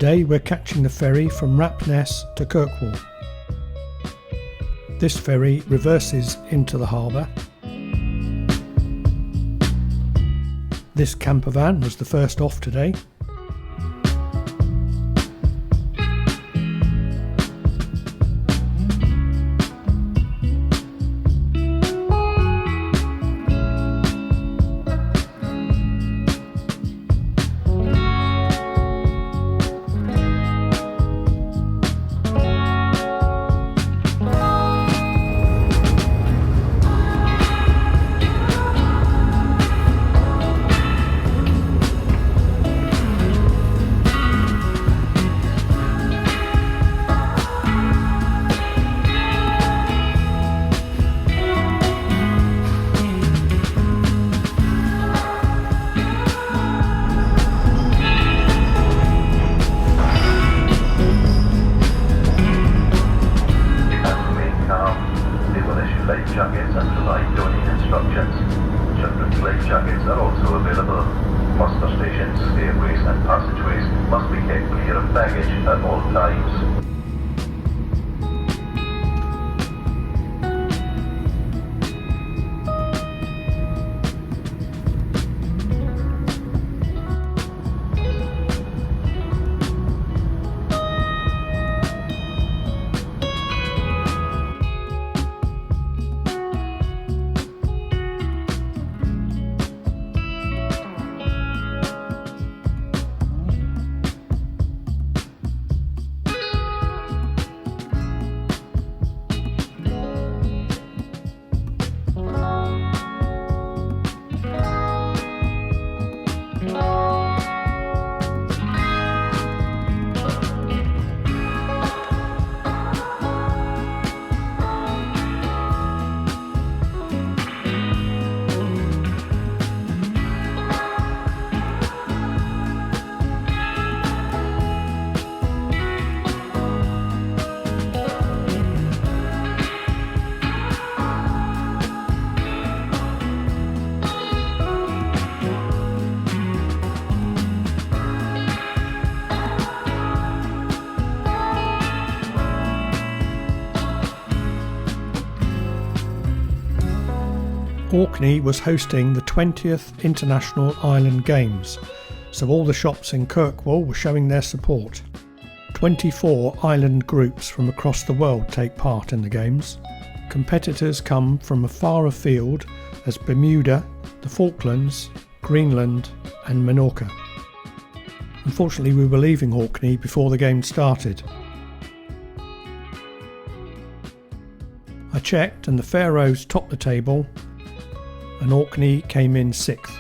Today we're catching the ferry from Rapness to Kirkwall. This ferry reverses into the harbour. This camper van was the first off today. jackets and provide donning instructions. Children's life jackets are also available. Muster stations, stairways and passageways must be kept clear of baggage at all times. Orkney was hosting the 20th International Island Games, so all the shops in Kirkwall were showing their support. 24 island groups from across the world take part in the games. Competitors come from afar afield as Bermuda, the Falklands, Greenland and Menorca. Unfortunately, we were leaving Orkney before the game started. I checked and the Faroes topped the table and Orkney came in 6th.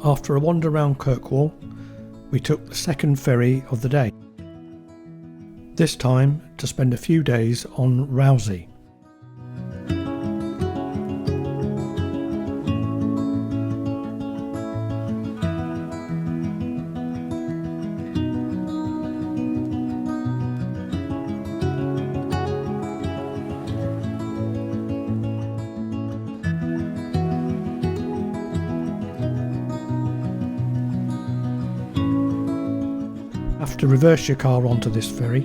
After a wander round Kirkwall, we took the second ferry of the day. This time to spend a few days on Rousay. To reverse your car onto this ferry.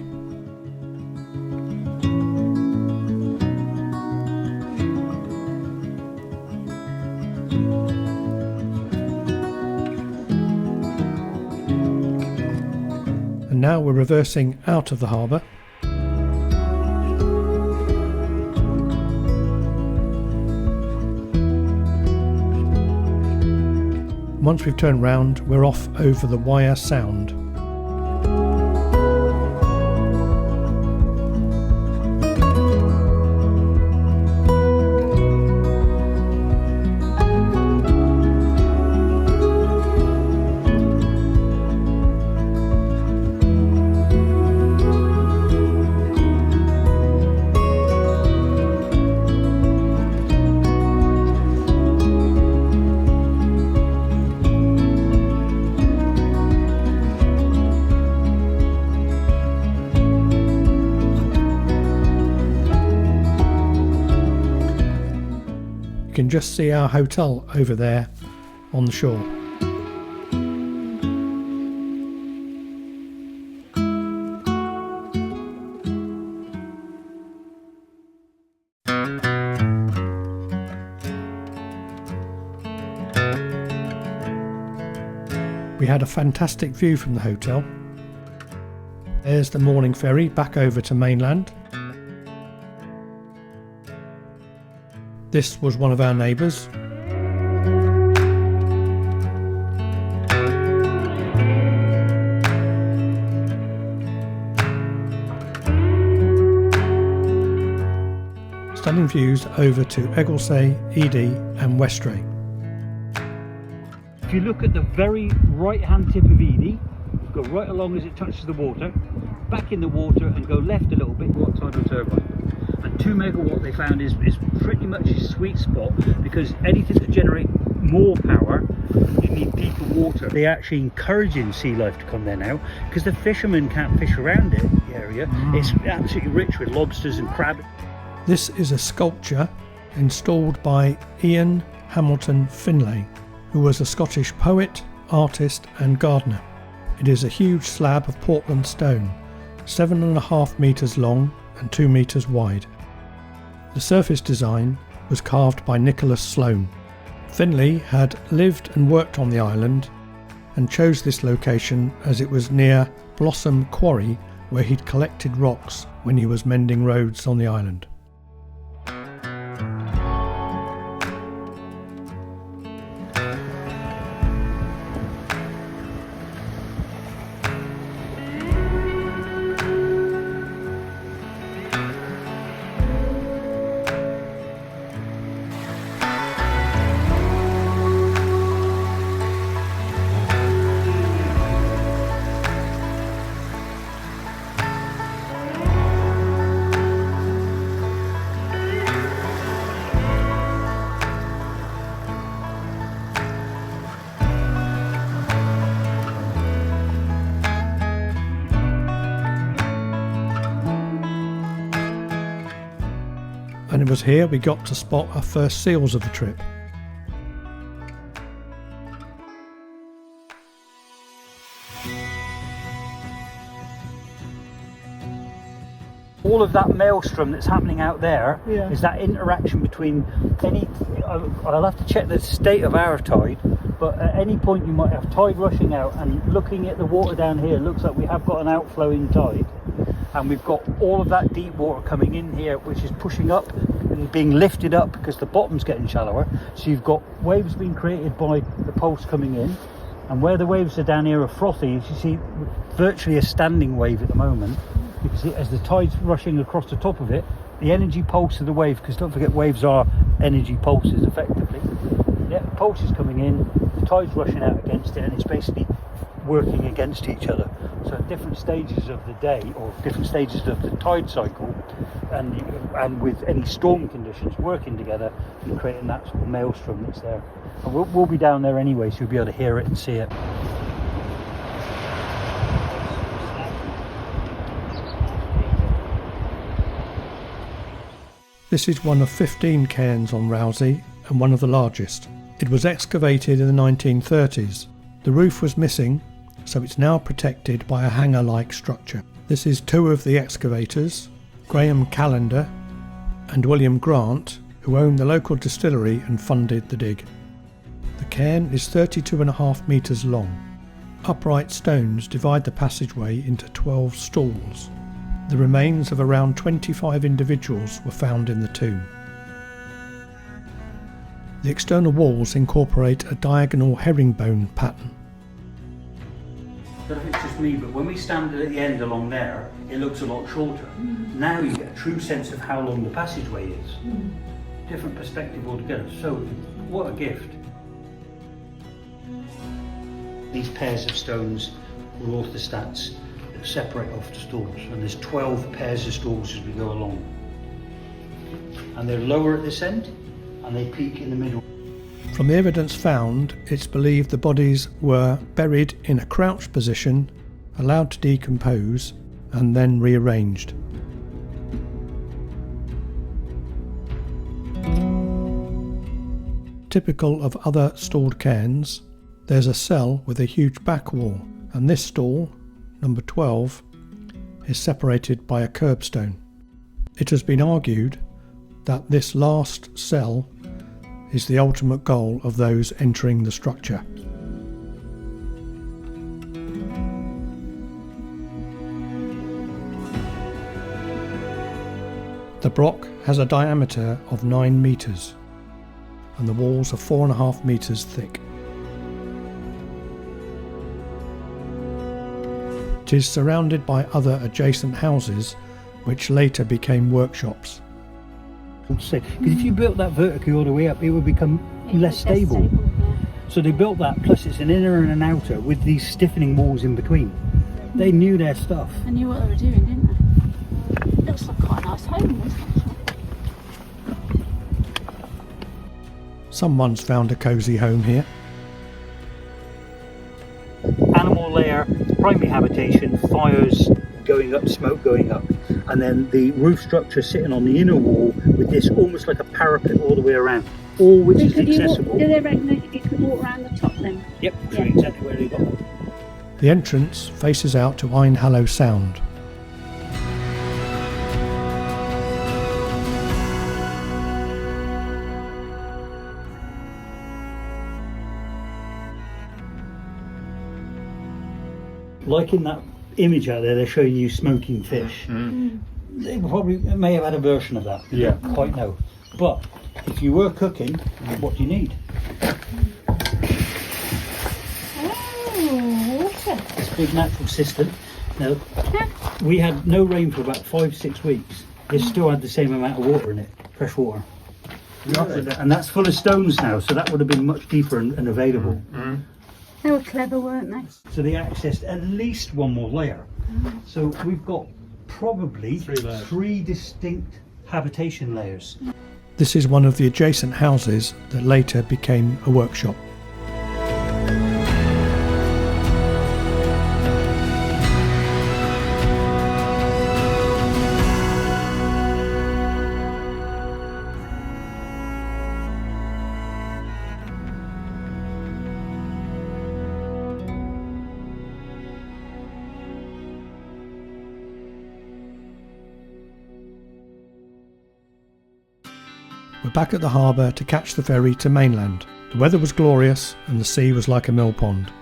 And now we're reversing out of the harbour. Once we've turned round, we're off over the Eynhallow Sound. You can just see our hotel over there on the shore. We had a fantastic view from the hotel. There's the morning ferry back over to Mainland. This was one of our neighbours. Stunning views over to Egilsay, Eday and Westray. If you look at the very right hand tip of Eday, go right along as it touches the water, back in the water and go left a little bit, what tidal turbine. And 2 megawatt they found is pretty much a sweet spot, because anything to generate more power, you need deeper water. They're actually encouraging sea life to come there now, because the fishermen can't fish around it, the area. It's absolutely rich with lobsters and crab. This is a sculpture installed by Ian Hamilton Finlay, who was a Scottish poet, artist and gardener. It is a huge slab of Portland stone, 7.5 metres long and 2 metres wide. The surface design was carved by Nicholas Sloane. Finlay had lived and worked on the island and chose this location as it was near Blossom Quarry, where he'd collected rocks when he was mending roads on the island. And it was here we got to spot our first seals of the trip. All of that maelstrom that's happening out there is that interaction between any... I'll have to check the state of our tide, but at any point you might have tide rushing out, and looking at the water down here, it looks like we have got an outflowing tide. And we've got all of that deep water coming in here, which is pushing up and being lifted up because the bottom's getting shallower. So you've got waves being created by the pulse coming in, and where the waves are down here are frothy, as you see, virtually a standing wave at the moment. You can see as the tide's rushing across the top of it, the energy pulse of the wave, because don't forget waves are energy pulses effectively. The pulse is coming in, the tide's rushing out against it, and it's basically working against each other. So at different stages of the day, or different stages of the tide cycle, and with any storm conditions working together, you're creating that sort of maelstrom that's there. And we'll be down there anyway, so you'll be able to hear it and see it. This is one of 15 cairns on Rousay and one of the largest. It was excavated in the 1930s. The roof was missing, so it's now protected by a hangar-like structure. This is 2 of the excavators, Graham Callender and William Grant, who owned the local distillery and funded the dig. The cairn is 32.5 metres long. Upright stones divide the passageway into 12 stalls. The remains of around 25 individuals were found in the tomb. The external walls incorporate a diagonal herringbone pattern. I don't know if it's just me, but when we stand at the end along there, it looks a lot shorter. Now you get a true sense of how long the passageway is. Different perspective altogether. So, what a gift. These pairs of stones are orthostats that separate off the stalls, and there's 12 pairs of stalls as we go along. And they're lower at this end, and they peak in the middle. From the evidence found, it's believed the bodies were buried in a crouched position, allowed to decompose, and then rearranged. Typical of other stalled cairns, there's a cell with a huge back wall, and this stall, number 12, is separated by a curbstone. It has been argued that this last cell is the ultimate goal of those entering the structure. The Broch has a diameter of 9 metres and the walls are 4.5 metres thick. It is surrounded by other adjacent houses which later became workshops. Because if you built that vertically all the way up, it would become less stable. So they built that, plus it's an inner and an outer with these stiffening walls in between. They knew their stuff. They knew what they were doing, didn't they? Looks like quite a nice home, doesn't it? Someone's found a cosy home here. Animal lair, primary habitation, fires going up, smoke going up, and then the roof structure sitting on the inner wall with this almost like a parapet all the way around, all which is accessible. Do they reckon that you could walk around the top then? Yep, yeah. Exactly where they got them. The entrance faces out to Eynhallow Sound. Like in that image out there, they're showing you smoking fish. They probably may have had a version of that. Yeah, quite know. But if you were cooking, what do you need? Oh, water. This big natural cistern. Now, we had no rain for about 5-6 weeks. It still had the same amount of water in it, fresh water. Really? And that's full of stones now, so that would have been much deeper and available. They were clever, weren't they? So they accessed at least one more layer. So we've got probably three distinct habitation layers. This is one of the adjacent houses that later became a workshop. We're back at the harbour to catch the ferry to Mainland. The weather was glorious and the sea was like a mill pond.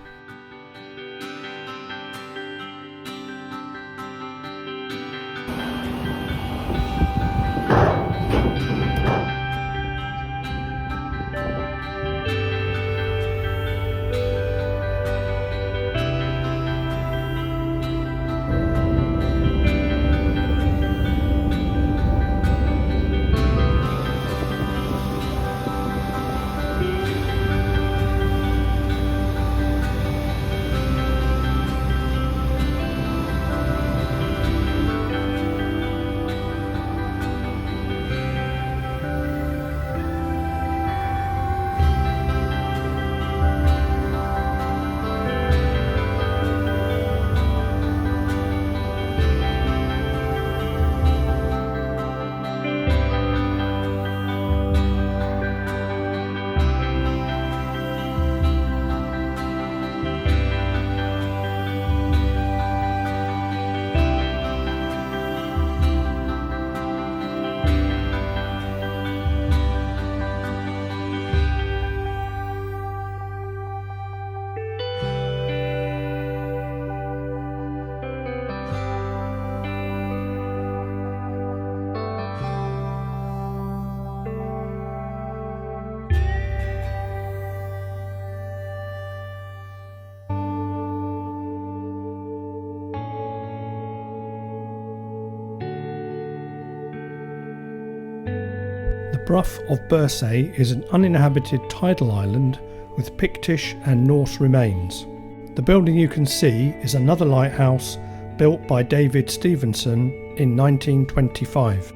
Brough of Birsay is an uninhabited tidal island with Pictish and Norse remains. The building you can see is another lighthouse built by David Stevenson in 1925.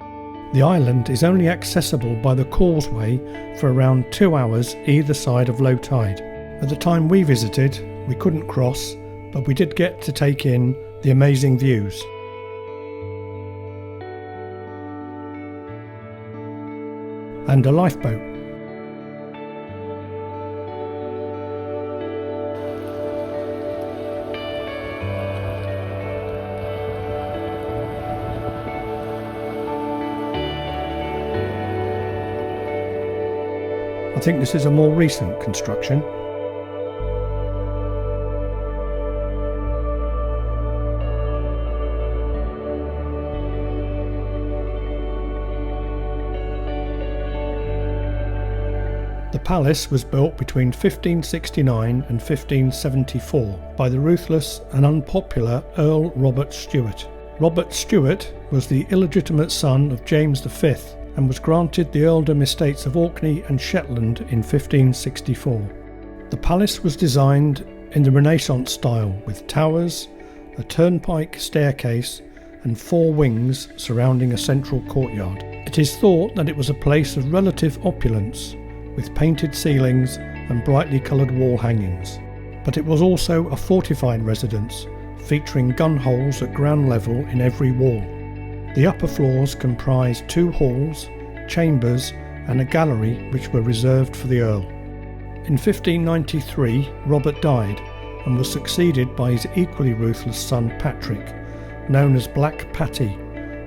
The island is only accessible by the causeway for around 2 hours either side of low tide. At the time we visited, we couldn't cross, but we did get to take in the amazing views. And a lifeboat. think this is a more recent construction. The palace was built between 1569 and 1574 by the ruthless and unpopular Earl Robert Stewart. Robert Stewart was the illegitimate son of James V and was granted the earldom estates of Orkney and Shetland in 1564. The palace was designed in the Renaissance style with towers, a turnpike staircase and 4 wings surrounding a central courtyard. It is thought that it was a place of relative opulence with painted ceilings and brightly coloured wall hangings. But it was also a fortified residence, featuring gun holes at ground level in every wall. The upper floors comprised 2 halls, chambers and a gallery which were reserved for the Earl. In 1593, Robert died and was succeeded by his equally ruthless son Patrick, known as Black Patty,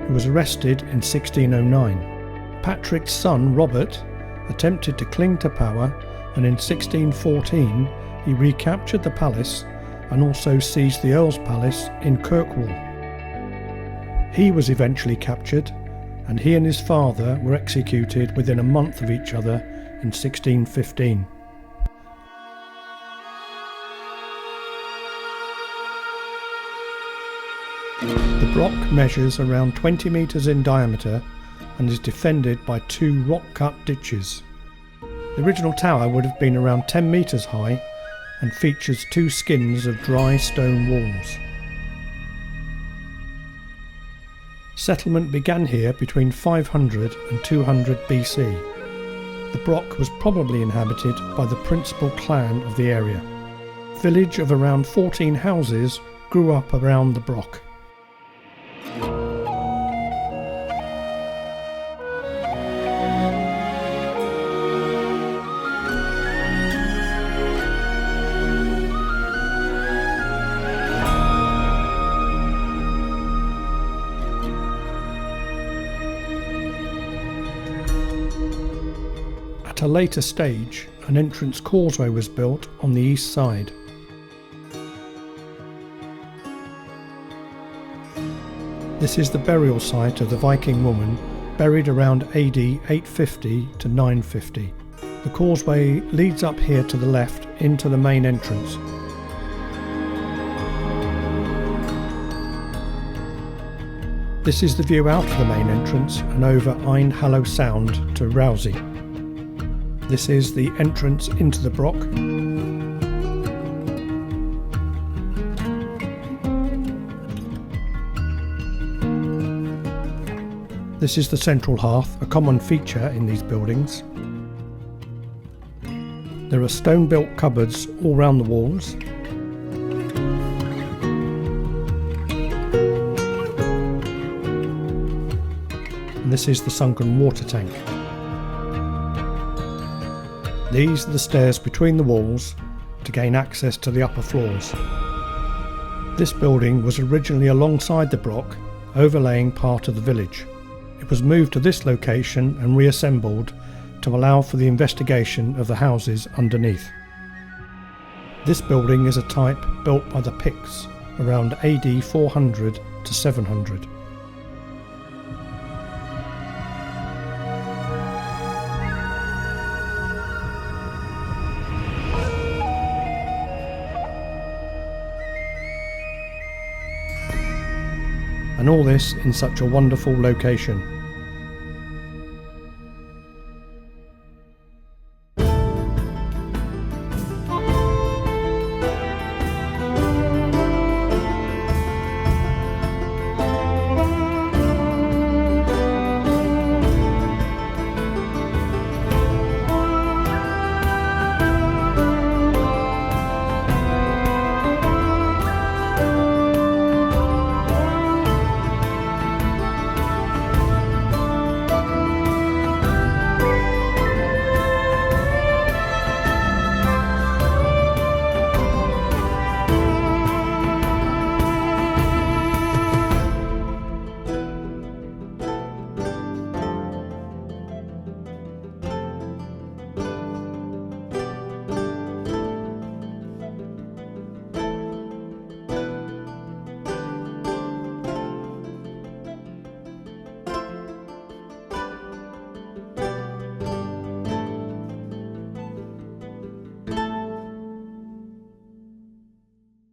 who was arrested in 1609. Patrick's son Robert attempted to cling to power, and in 1614 he recaptured the palace and also seized the Earl's palace in Kirkwall. He was eventually captured, and he and his father were executed within a month of each other in 1615. The Broch measures around 20 metres in diameter and is defended by 2 rock-cut ditches. The original tower would have been around 10 metres high and features 2 skins of dry stone walls. Settlement began here between 500 and 200 BC. The Broch was probably inhabited by the principal clan of the area. A village of around 14 houses grew up around the Broch. At a later stage, an entrance causeway was built on the east side. This is the burial site of the Viking woman, buried around AD 850 to 950. The causeway leads up here to the left into the main entrance. This is the view out of the main entrance and over Eynhallow Sound to Rousay. This is the entrance into the Broch. This is the central hearth, a common feature in these buildings. There are stone-built cupboards all round the walls. And this is the sunken water tank. These are the stairs between the walls to gain access to the upper floors. This building was originally alongside the Broch, overlaying part of the village. It was moved to this location and reassembled to allow for the investigation of the houses underneath. This building is a type built by the Picts around AD 400 to 700. And all this in such a wonderful location.